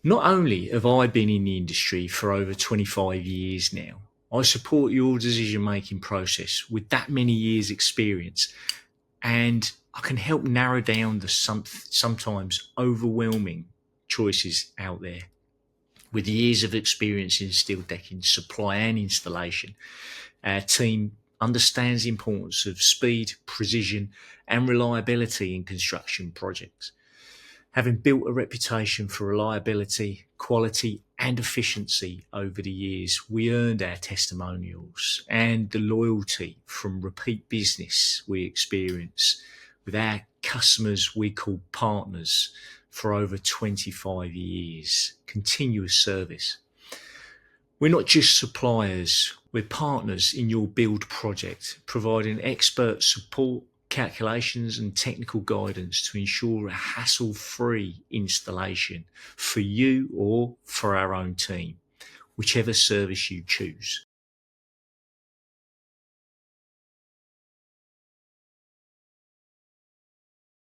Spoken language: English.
Not only have I been in the industry for over 25 years now, I support your decision making process with that many years experience, and I can help narrow down the sometimes overwhelming choices out there. With years of experience in steel decking supply and installation, our team understands the importance of speed, precision, and reliability in construction projects. Having built a reputation for reliability, quality, and efficiency over the years, we earned our testimonials and the loyalty from repeat business we experience with our customers we call partners for over 25 years. Continuous service. We're not just suppliers, we're partners in your build project, providing expert support, calculations and technical guidance to ensure a hassle-free installation for you or for our own team, whichever service you choose.